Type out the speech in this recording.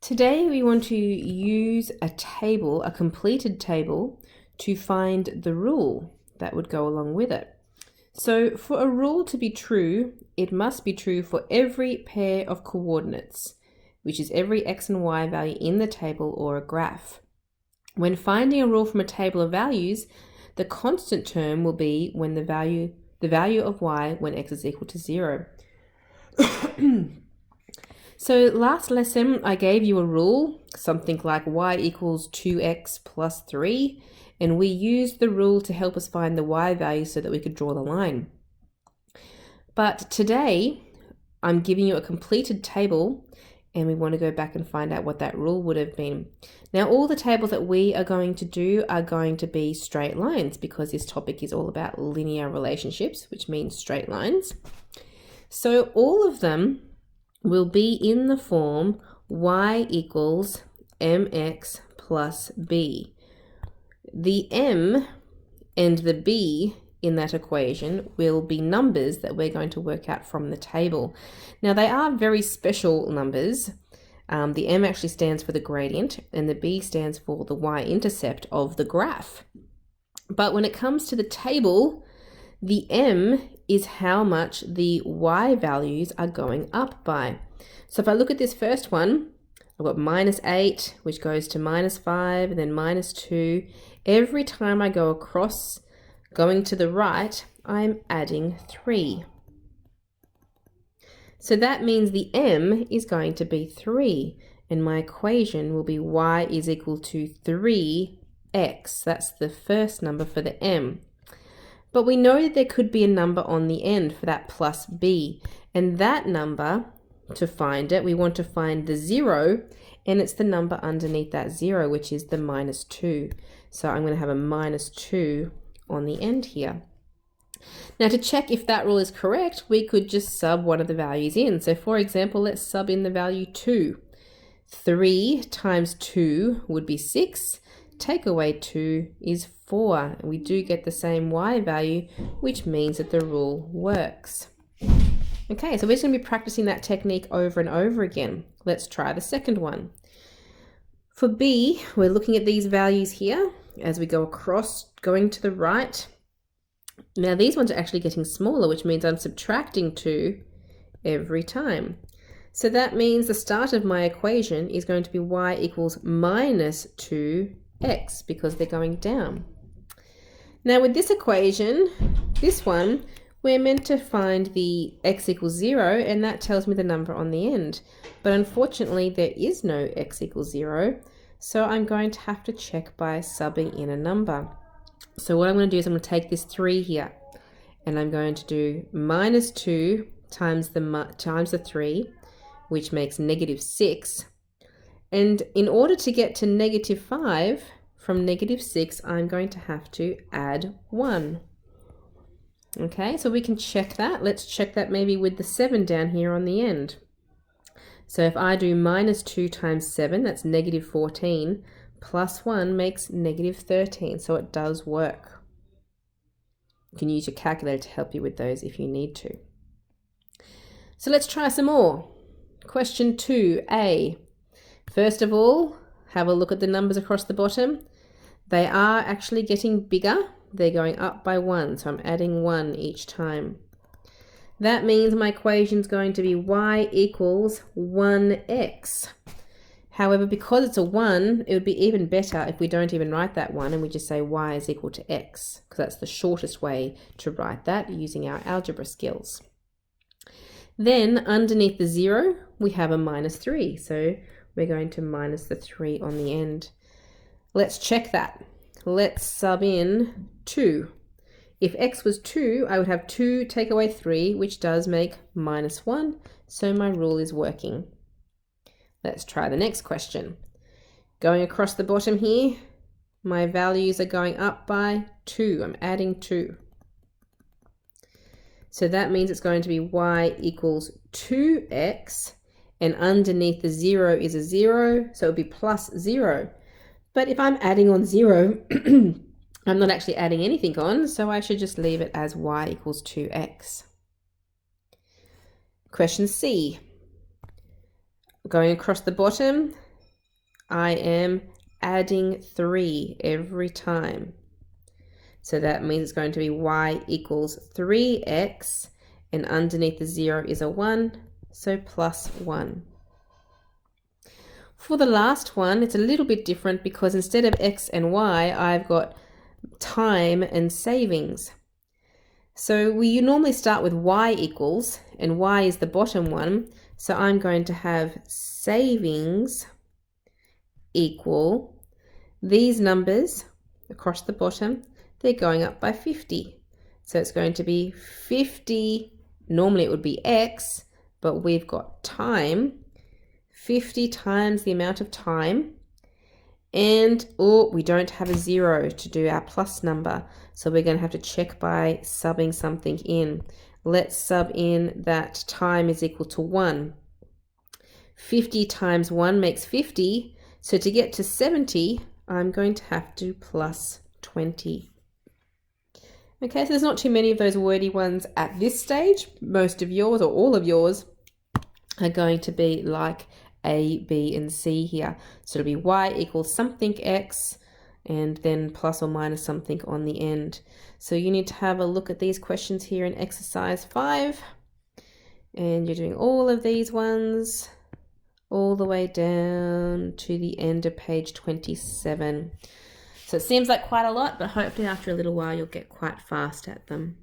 Today we want to use a table, a completed table, to find the rule that would go along with it. So for a rule to be true, it must be true for every pair of coordinates, which is every x and y value in the table or a graph. When finding a rule from a table of values, the constant term will be when the value of y when x is equal to 0. So last lesson I gave you a rule, something like y equals 2x plus 3, and we used the rule to help us find the y value so that we could draw the line. But today I'm giving you a completed table and we want to go back and find out what that rule would have been. Now all the tables that we are going to do are going to be straight lines because this topic is all about linear relationships, which means straight lines. So all of them will be in the form y equals mx plus b. The m and the b in that equation will be numbers that we're going to work out from the table. Now they are very special numbers. The m actually stands for the gradient and the b stands for the y-intercept of the graph. But when it comes to the table, the m is how much the y values are going up by. So if I look at this first one, I've got -8, which goes to -5, and then -2. Every time I go across, going to the right, I'm adding 3. So that means the m is going to be 3, and my equation will be y is equal to 3x. That's the first number for the m. But we know that there could be a number on the end for that plus b, and that number, to find it, we want to find the 0, and it's the number underneath that 0, which is the -2. So I'm going to have a -2 on the end here. Now to check if that rule is correct, we could just sub one of the values in. So for example, let's sub in the value 2. 3 times 2 would be 6. Take away 2 is 4. We do get the same y value, which means that the rule works. Okay, so we're just going to be practicing that technique over and over again. Let's try the second one. For b, we're looking at these values here as we go across, going to the right. Now these ones are actually getting smaller, which means I'm subtracting 2 every time. So that means the start of my equation is going to be y equals -2x because they're going down. Now with this equation, this one, we're meant to find the x equals 0, and that tells me the number on the end. But unfortunately, there is no x equals 0, so I'm going to have to check by subbing in a number. So what I'm going to do is I'm going to take this 3 here, and I'm going to do -2 times the 3, which makes -6. And in order to get to -5, from -6, I'm going to have to add 1. Okay, so we can check that. Let's check that maybe with the 7 down here on the end. So if I do -2 times 7, that's -14, plus 1 makes -13, so it does work. You can use your calculator to help you with those if you need to. So let's try some more. Question 2a. First of all, have a look at the numbers across the bottom. They are actually getting bigger. They're going up by 1, so I'm adding 1 each time. That means my equation is going to be y equals 1x. However, because it's a 1, it would be even better if we don't even write that 1 and we just say y is equal to x, because that's the shortest way to write that using our algebra skills. Then underneath the 0, we have a -3, so we're going to minus the 3 on the end. Let's check that. Let's sub in 2. If x was 2, I would have 2 take away 3, which does make -1, so my rule is working. Let's try the next question. Going across the bottom here, my values are going up by 2. I'm adding 2. So that means it's going to be y equals 2x, and underneath the 0 is a 0, so it would be plus 0. But if I'm adding on 0, I'm not actually adding anything on, so I should just leave it as y equals 2x. Question C. Going across the bottom, I am adding 3 every time. So that means it's going to be y equals 3x, and underneath the 0 is a 1, so plus 1. For the last one, it's a little bit different because instead of x and y, I've got time and savings. So we normally start with y equals, and y is the bottom one, so I'm going to have savings equal these numbers across the bottom. They're going up by 50. So it's going to be 50, normally it would be x, but we've got time, 50 times the amount of time, and we don't have a 0 to do our plus number, so we're going to have to check by subbing something in. Let's sub in that time is equal to 1. 50 times 1 makes 50, so to get to 70, I'm going to have to plus 20. Okay, so there's not too many of those wordy ones at this stage. Most of yours, or all of yours, are going to be like A, B, and C here. So it'll be y equals something x, and then plus or minus something on the end. So you need to have a look at these questions here in exercise 5. And you're doing all of these ones all the way down to the end of page 27. So it seems like quite a lot, but hopefully after a little while you'll get quite fast at them.